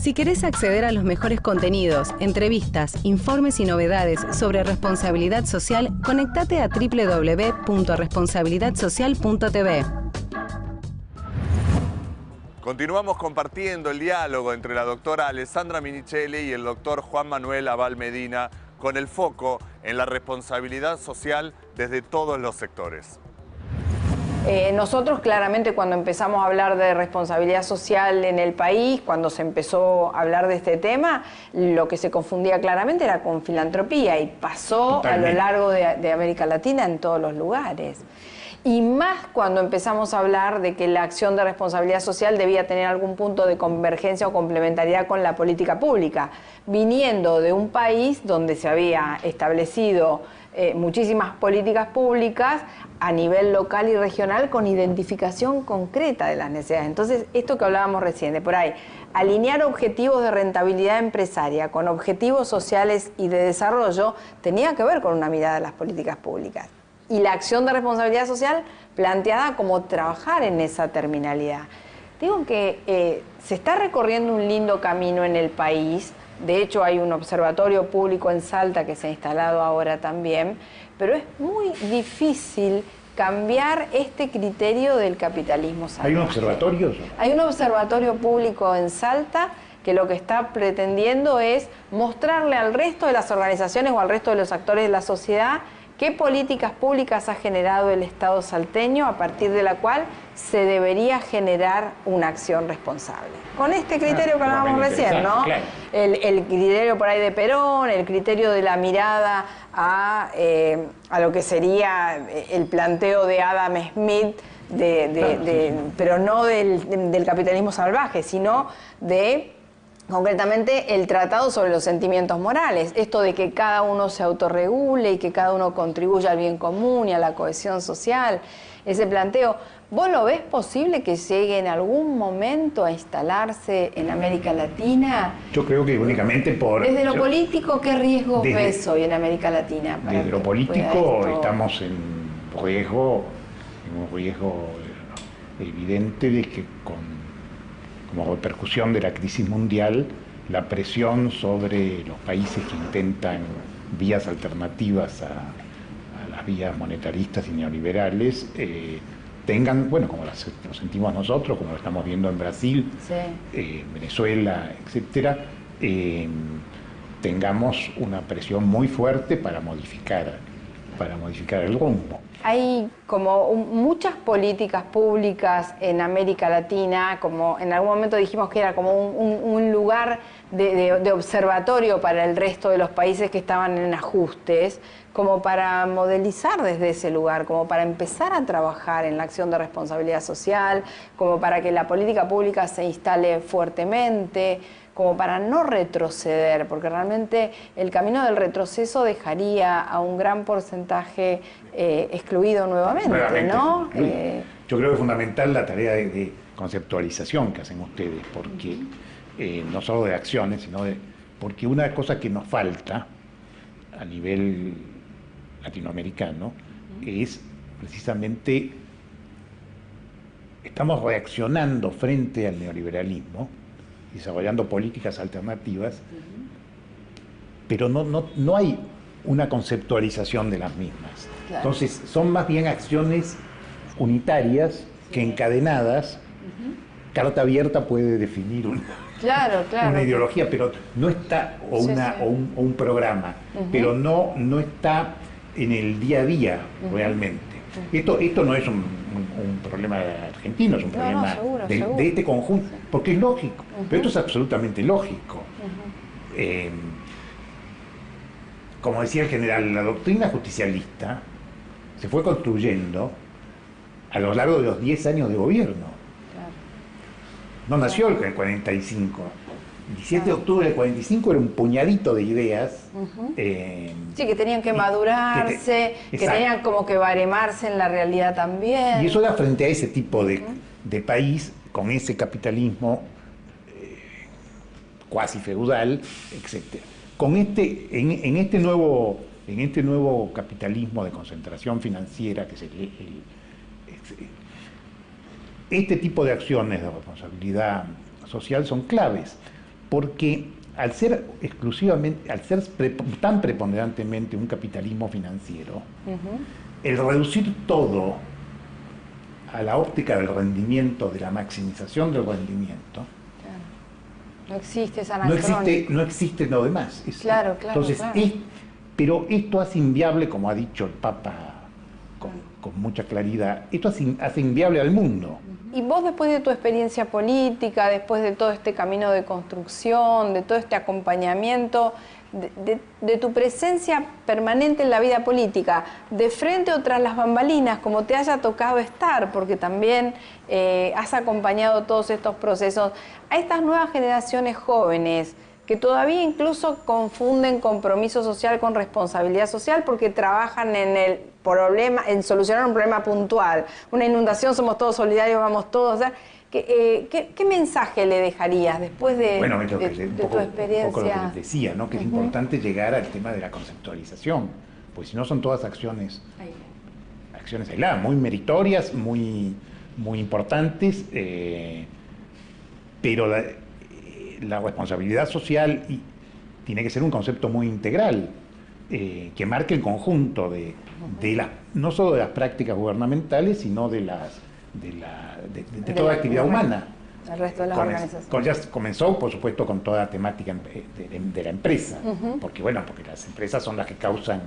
Si querés acceder a los mejores contenidos, entrevistas, informes y novedades sobre responsabilidad social, conectate a www.responsabilidadsocial.tv. Continuamos compartiendo el diálogo entre la doctora Alessandra Minichelli y el doctor Juan Manuel Abal Medina, con el foco en la responsabilidad social desde todos los sectores. Nosotros claramente cuando empezamos a hablar de responsabilidad social en el país, cuando se empezó a hablar de este tema, lo que se confundía claramente era con filantropía y pasó totalmente a lo largo de América Latina en todos los lugares. Y más cuando empezamos a hablar de que la acción de responsabilidad social debía tener algún punto de convergencia o complementariedad con la política pública, viniendo de un país donde se había establecido muchísimas políticas públicas a nivel local y regional con identificación concreta de las necesidades. Entonces, esto que hablábamos recién, de por ahí, alinear objetivos de rentabilidad empresaria con objetivos sociales y de desarrollo, tenía que ver con una mirada de las políticas públicas. Y la acción de responsabilidad social planteada como trabajar en esa terminalidad. Digo que se está recorriendo un lindo camino en el país. De hecho, hay un observatorio público en Salta que se ha instalado ahora también, pero es muy difícil cambiar este criterio del capitalismo salvaje. ¿Hay un observatorio? Hay un observatorio público en Salta que lo que está pretendiendo es mostrarle al resto de las organizaciones o al resto de los actores de la sociedad qué políticas públicas ha generado el Estado salteño a partir de la cual se debería generar una acción responsable. Con este criterio que hablábamos recién, ¿no? Claro. El criterio por ahí de Perón, el criterio de la mirada a lo que sería el planteo de Adam Smith, pero no del capitalismo salvaje, sino de concretamente el tratado sobre los sentimientos morales, esto de que cada uno se autorregule y que cada uno contribuya al bien común y a la cohesión social, ese planteo, ¿vos lo ves posible que llegue en algún momento a instalarse en América Latina? Yo creo que únicamente por... Desde lo político, ¿qué riesgos ves hoy en América Latina? Desde lo político estamos en un riesgo evidente de que como repercusión de la crisis mundial, la presión sobre los países que intentan vías alternativas a las vías monetaristas y neoliberales tengan, bueno, como lo sentimos nosotros, como lo estamos viendo en Brasil, sí, Venezuela, etcétera, tengamos una presión muy fuerte para modificar el rumbo. Hay como muchas políticas públicas en América Latina, como en algún momento dijimos que era como un lugar de observatorio para el resto de los países que estaban en ajustes, como para modelizar desde ese lugar, como para empezar a trabajar en la acción de responsabilidad social, como para que la política pública se instale fuertemente, como para no retroceder, porque realmente el camino del retroceso dejaría a un gran porcentaje excluido nuevamente, ¿no? Yo creo que es fundamental la tarea de conceptualización que hacen ustedes, porque no solo de acciones, sino porque una cosa que nos falta a nivel latinoamericano es precisamente, estamos reaccionando frente al neoliberalismo, desarrollando políticas alternativas, pero no hay una conceptualización de las mismas. Claro. Entonces, son más bien acciones unitarias que encadenadas. Carta abierta puede definir una ideología, pero no está, o un programa, pero no está en el día a día realmente. Esto no es un problema argentino, es un problema seguro. De este conjunto, porque es lógico, pero esto es absolutamente lógico. Como decía el general, la doctrina justicialista se fue construyendo a lo largo de los 10 años de gobierno. No nació en el 45. El 17 de octubre del 45 era un puñadito de ideas. Sí, que tenían que madurarse, que tenían como que baremarse en la realidad también. Y eso era frente a ese tipo de país, con ese capitalismo cuasi feudal, etc. Con en este nuevo capitalismo de concentración financiera, que es este tipo de acciones de responsabilidad social son claves, porque al ser exclusivamente, tan preponderantemente un capitalismo financiero, el reducir todo a la óptica del rendimiento, de la maximización del rendimiento, no existe esa no existe lo demás. Claro. Entonces, claro. Pero esto hace inviable, como ha dicho el Papa con mucha claridad, esto hace inviable al mundo. Y vos, después de tu experiencia política, después de todo este camino de construcción, de todo este acompañamiento, de tu presencia permanente en la vida política, de frente o tras las bambalinas, como te haya tocado estar, porque también has acompañado todos estos procesos, a estas nuevas generaciones jóvenes que todavía incluso confunden compromiso social con responsabilidad social porque trabajan en el problema, en solucionar un problema puntual. Una inundación, somos todos solidarios, vamos todos. O sea, ¿qué mensaje le dejarías después de tu experiencia? Un poco lo que les decía, ¿no? Que es importante llegar al tema de la conceptualización, pues si no son todas acciones aisladas, muy meritorias, muy importantes, pero la responsabilidad social tiene que ser un concepto muy integral, que marque el conjunto no solo de las prácticas gubernamentales, sino de toda actividad humana. El resto de las organizaciones. Ya comenzó, por supuesto, con toda la temática de la empresa, porque las empresas son las que causan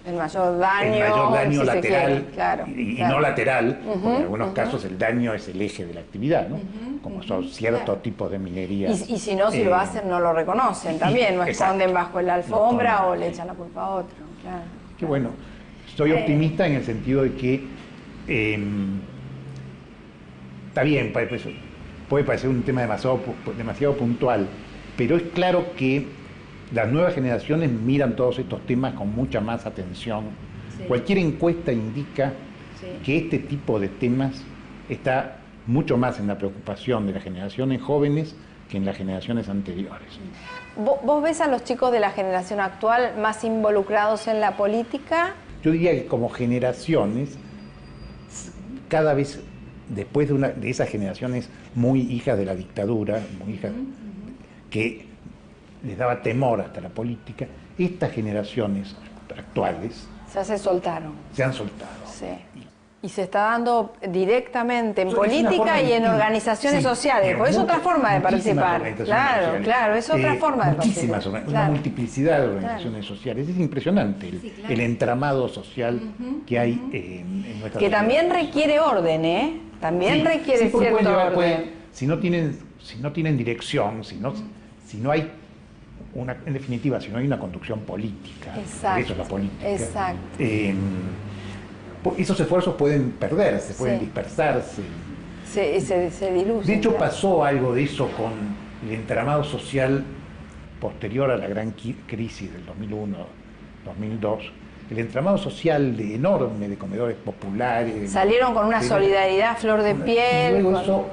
el mayor daño si lateral claro. No lateral, porque en algunos casos el daño es el eje de la actividad, ¿no? Como son ciertos tipos de minería. Y si no, si lo hacen, no lo reconocen también, no esconden bajo la alfombra o le echan la culpa a otro. Claro. Qué bueno, soy optimista en el sentido de que está bien, puede parecer un tema demasiado puntual, pero es claro que las nuevas generaciones miran todos estos temas con mucha más atención. Sí. Cualquier encuesta indica que este tipo de temas está mucho más en la preocupación de las generaciones jóvenes que en las generaciones anteriores. ¿Vos ves a los chicos de la generación actual más involucrados en la política? Yo diría que como generaciones, cada vez después de esas generaciones muy hijas de la dictadura, muy hijas que les daba temor hasta la política, estas generaciones actuales se soltaron. Se han soltado. Sí. Y se está dando directamente en política y en organizaciones sociales, porque es otra forma de participar. Claro, es otra forma de participar. Una multiplicidad de organizaciones sociales. Es impresionante el entramado social que hay en nuestra Que también requiere orden, ¿eh? También requiere cierto orden. Si no tienen dirección, si no hay en definitiva, si no hay una conducción política, exacto, eso es la política. Exacto. Esos esfuerzos pueden perderse, pueden dispersarse. Se diluyen. De hecho, pasó algo de eso con el entramado social posterior a la gran crisis del 2001-2002. El entramado social enorme de comedores populares. Salieron con una solidaridad a flor de piel. Y luego eso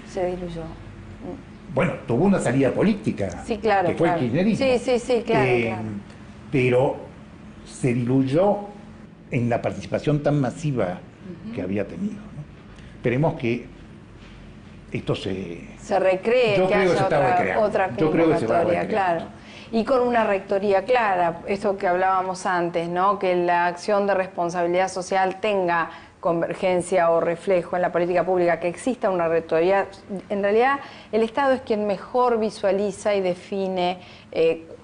se diluyó. Bueno, tuvo una salida política, claro, que fue el kirchnerismo. Sí, claro. Pero se diluyó en la participación tan masiva que había tenido, ¿no? Esperemos que esto se recree, yo que creo haya otra yo creo que se va a recrear. Claro. Y con una rectoría clara, esto que hablábamos antes, ¿no? Que la acción de responsabilidad social tenga convergencia o reflejo en la política pública, que exista una rectoría. En realidad, el Estado es quien mejor visualiza y define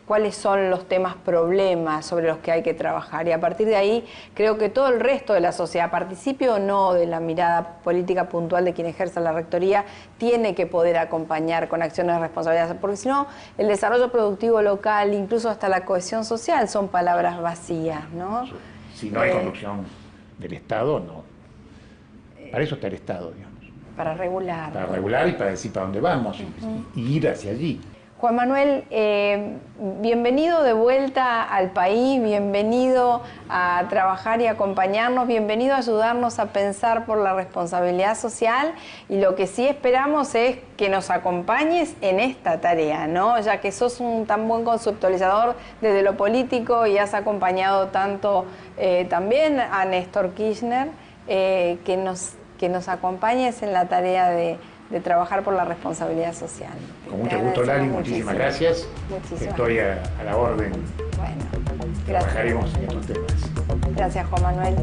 cuáles son los temas problemas sobre los que hay que trabajar. Y a partir de ahí, creo que todo el resto de la sociedad, participe o no de la mirada política puntual de quien ejerza la rectoría, tiene que poder acompañar con acciones de responsabilidad, porque si no, el desarrollo productivo local, incluso hasta la cohesión social, son palabras vacías, ¿no? Si no hay conducción del Estado, no. Para eso está el Estado, digamos. Para regular. Para regular y para decir para dónde vamos y ir hacia allí. Juan Manuel, bienvenido de vuelta al país, bienvenido a trabajar y acompañarnos, bienvenido a ayudarnos a pensar por la responsabilidad social, y lo que sí esperamos es que nos acompañes en esta tarea, ¿no? Ya que sos un tan buen conceptualizador desde lo político y has acompañado tanto también a Néstor Kirchner, que nos acompañes en la tarea de de trabajar por la responsabilidad social. Con mucho gusto, Lali, muchísimas gracias. Estoy a la orden. Bueno, gracias. Trabajaremos en estos temas. Gracias, Juan Manuel.